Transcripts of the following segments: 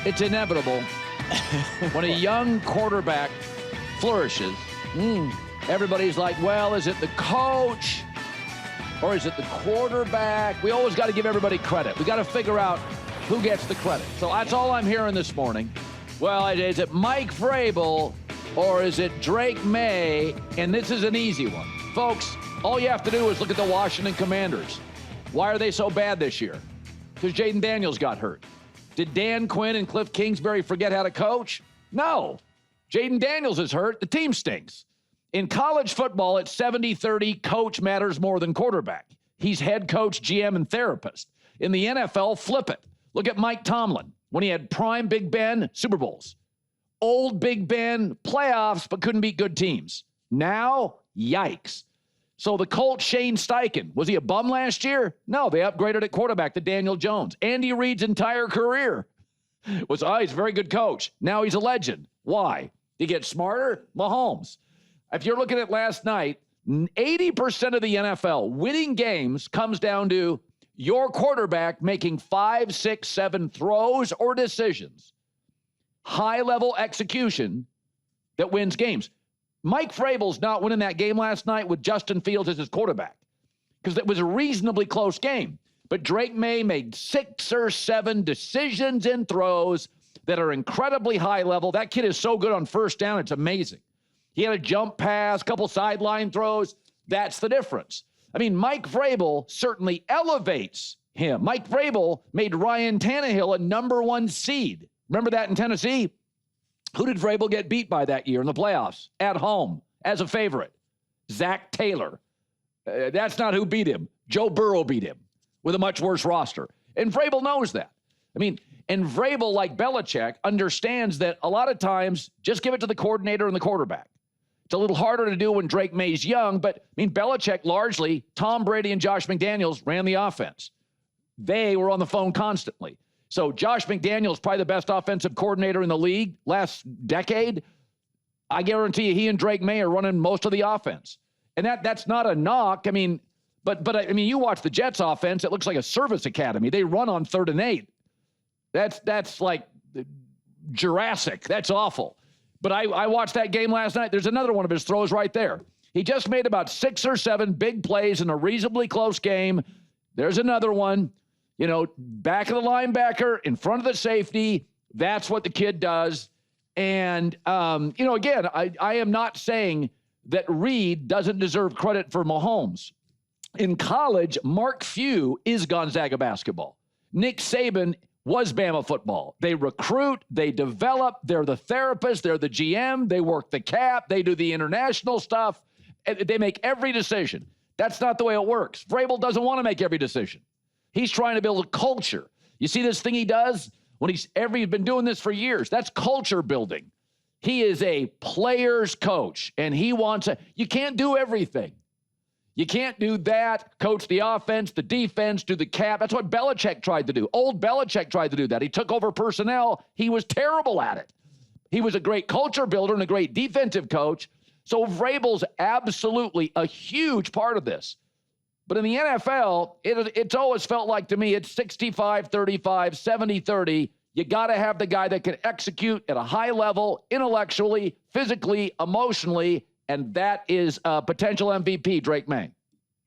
it's inevitable when a young quarterback flourishes. Everybody's like, well, is it the coach or is it the quarterback? We always got to give everybody credit. We got to figure out who gets the credit. So that's all I'm hearing this morning. Well, is it Mike Vrabel or is it Drake Maye? And this is an easy one. Folks, all you have to do is look at the Washington Commanders. Why are they so bad this year? Because Jaden Daniels got hurt. Did Dan Quinn and Cliff Kingsbury forget how to coach? No. Jaden Daniels is hurt. The team stinks. In college football, it's 70-30. Coach matters more than quarterback. He's head coach, GM, and therapist. In the NFL, flip it. Look at Mike Tomlin. When he had prime Big Ben, Super Bowls. Old Big Ben, playoffs, but couldn't beat good teams. Now, yikes. So the Colts, Shane Steichen, was he a bum last year? No, they upgraded at quarterback to Daniel Jones. Andy Reid's entire career was, he's a very good coach. Now he's a legend. Why? To get smarter? Mahomes. If you're looking at last night, 80% of the NFL winning games comes down to your quarterback making 5, 6, 7 throws or decisions. High-level execution that wins games. Mike Vrabel's not winning that game last night with Justin Fields as his quarterback because it was a reasonably close game. But Drake Maye made 6 or 7 decisions and throws that are incredibly high level. That kid is so good on first down, it's amazing. He had a jump pass, couple sideline throws. That's the difference. I mean, Mike Vrabel certainly elevates him. Mike Vrabel made Ryan Tannehill a number 1 seed. Remember that in Tennessee? Who did Vrabel get beat by that year in the playoffs? At home, as a favorite. Zach Taylor. That's not who beat him. Joe Burrow beat him with a much worse roster. And Vrabel knows that. I mean, and Vrabel, like Belichick, understands that a lot of times, just give it to the coordinator and the quarterback. It's a little harder to do when Drake Maye's young, but, I mean, Belichick largely, Tom Brady and Josh McDaniels ran the offense. They were on the phone constantly. So Josh McDaniels, probably the best offensive coordinator in the league last decade. I guarantee you he and Drake Maye are running most of the offense. And that's not a knock. I mean, but I mean, you watch the Jets offense, it looks like a service academy. They run on 3rd and 8. That's like Jurassic. That's awful. But I watched that game last night. There's another one of his throws right there. He just made about 6 or 7 big plays in a reasonably close game. There's another one. You know, back of the linebacker, in front of the safety. That's what the kid does. And, you know, again, I am not saying that Reid doesn't deserve credit for Mahomes. In college, Mark Few is Gonzaga basketball. Nick Saban was Bama football. They recruit, they develop, they're the therapist, they're the GM, they work the cap, they do the international stuff. They make every decision. That's not the way it works. Vrabel doesn't want to make every decision. He's trying to build a culture. You see this thing he does when he's been doing this for years. That's culture building. He is a player's coach, and he wants you can't do everything. You can't do that, coach the offense, the defense, do the cap. That's what Belichick tried to do. Old Belichick tried to do that. He took over personnel. He was terrible at it. He was a great culture builder and a great defensive coach. So Vrabel's absolutely a huge part of this. But in the NFL, it's always felt like to me it's 65-35, 70-30. You got to have the guy that can execute at a high level, intellectually, physically, emotionally, and that is potential MVP, Drake Maye.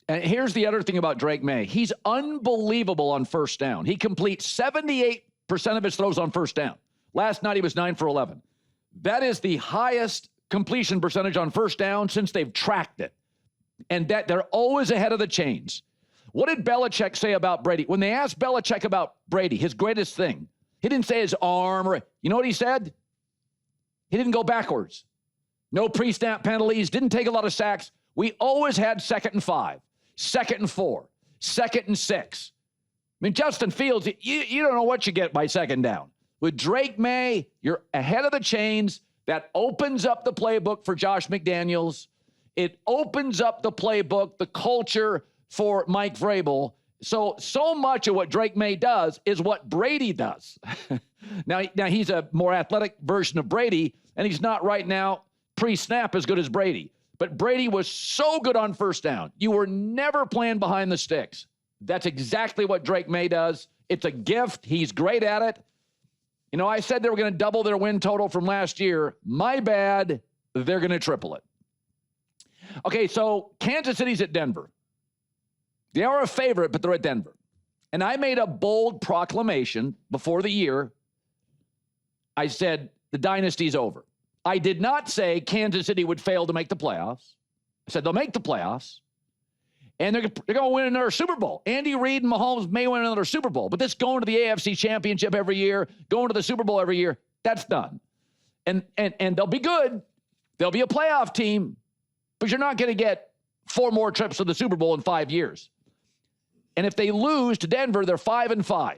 And here's the other thing about Drake Maye. He's unbelievable on first down. He completes 78% of his throws on first down. Last night, he was 9 for 11. That is the highest completion percentage on first down since they've tracked it. And that they're always ahead of the chains. What did Belichick say about Brady? When they asked Belichick about Brady, his greatest thing, he didn't say his arm. You know what he said? He didn't go backwards. No pre-snap penalties, didn't take a lot of sacks. We always had 2nd and 5, 2nd and 4, 2nd and 6. I mean, Justin Fields, you don't know what you get by 2nd down. With Drake Maye, you're ahead of the chains. That opens up the playbook for Josh McDaniels. It opens up the playbook, the culture for Mike Vrabel. So much of what Drake Maye does is what Brady does. Now he's a more athletic version of Brady, and he's not right now pre-snap as good as Brady. But Brady was so good on first down. You were never playing behind the sticks. That's exactly what Drake Maye does. It's a gift. He's great at it. You know, I said they were going to double their win total from last year. My bad. They're going to triple it. Okay, so Kansas City's at Denver. They are a favorite, but they're at Denver. And I made a bold proclamation before the year. I said the dynasty's over. I did not say Kansas City would fail to make the playoffs. I said they'll make the playoffs. And they're going to win another Super Bowl. Andy Reid and Mahomes may win another Super Bowl. But this going to the AFC Championship every year, going to the Super Bowl every year, that's done. And they'll be good. They'll be a playoff team. But you're not going to get 4 more trips to the Super Bowl in 5 years. And if they lose to Denver, they're 5-5,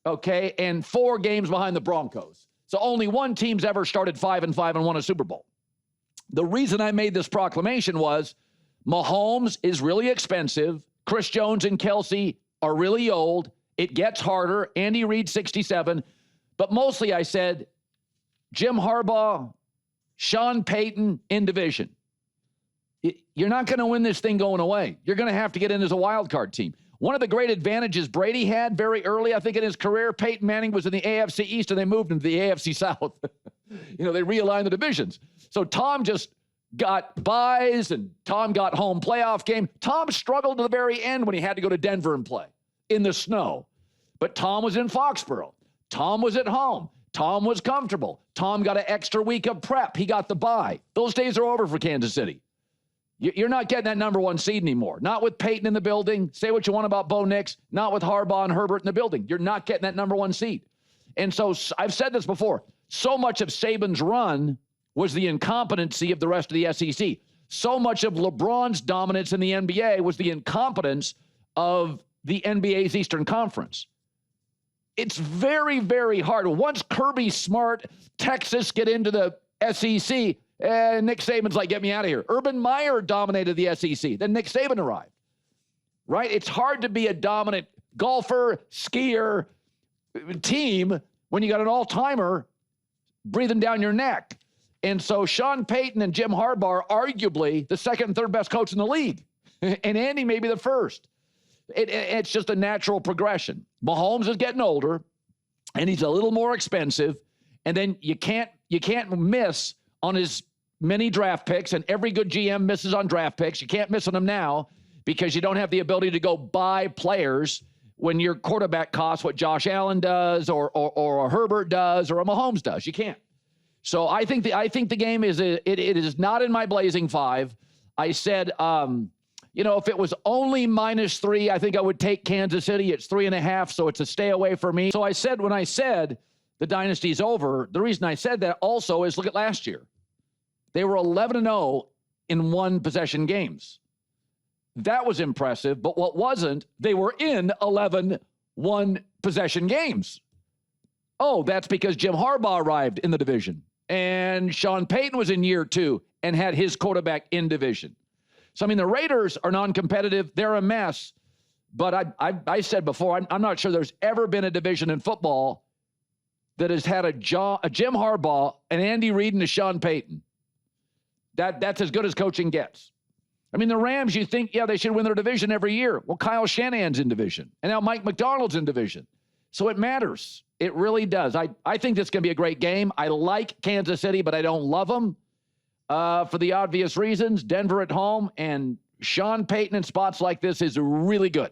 okay, and 4 games behind the Broncos. So only one team's ever started 5-5 and won a Super Bowl. The reason I made this proclamation was Mahomes is really expensive. Chris Jones and Kelsey are really old. It gets harder. Andy Reid, 67. But mostly I said Jim Harbaugh, Sean Payton in division. You're not going to win this thing going away. You're going to have to get in as a wild card team. One of the great advantages Brady had very early, I think, in his career, Peyton Manning was in the AFC East and they moved into the AFC South. You know, they realigned the divisions. So Tom just got buys and Tom got home playoff game. Tom struggled to the very end when he had to go to Denver and play in the snow. But Tom was in Foxborough. Tom was at home. Tom was comfortable. Tom got an extra week of prep. He got the bye. Those days are over for Kansas City. You're not getting that number 1 seed anymore. Not with Peyton in the building. Say what you want about Bo Nix. Not with Harbaugh and Herbert in the building. You're not getting that number 1 seed. And so I've said this before. So much of Saban's run was the incompetency of the rest of the SEC. So much of LeBron's dominance in the NBA was the incompetence of the NBA's Eastern Conference. It's very, very hard. Once Kirby Smart, Texas get into the SEC, Nick Saban's like, get me out of here. Urban Meyer dominated the SEC. Then Nick Saban arrived. Right? It's hard to be a dominant golfer, skier team when you got an all-timer breathing down your neck. And so Sean Payton and Jim Harbaugh are arguably the second and third best coach in the league. And Andy may be the first. It's just a natural progression. Mahomes is getting older, and he's a little more expensive. And then you can't miss on his many draft picks, and every good GM misses on draft picks. You can't miss on them now because you don't have the ability to go buy players when your quarterback costs what Josh Allen does or a Herbert does or a Mahomes does. You can't. So I think the game is it is not in my blazing 5. I said, if it was only -3, I think I would take Kansas City. It's 3.5, so it's a stay away for me. So I said when I said the dynasty's over, the reason I said that also is look at last year. They were 11-0 in 1-possession games. That was impressive, but what wasn't, they were in 11 1-possession games. Oh, that's because Jim Harbaugh arrived in the division, and Sean Payton was in year 2 and had his quarterback in division. So, I mean, the Raiders are non-competitive. They're a mess. But I said before, I'm not sure there's ever been a division in football that has had a Jim Harbaugh, an Andy Reid, and a Sean Payton. That's as good as coaching gets. I mean, the Rams, you think, yeah, they should win their division every year. Well, Kyle Shanahan's in division. And now Mike McDonald's in division. So it matters. It really does. I think this is going to be a great game. I like Kansas City, but I don't love them for the obvious reasons. Denver at home and Sean Payton in spots like this is really good.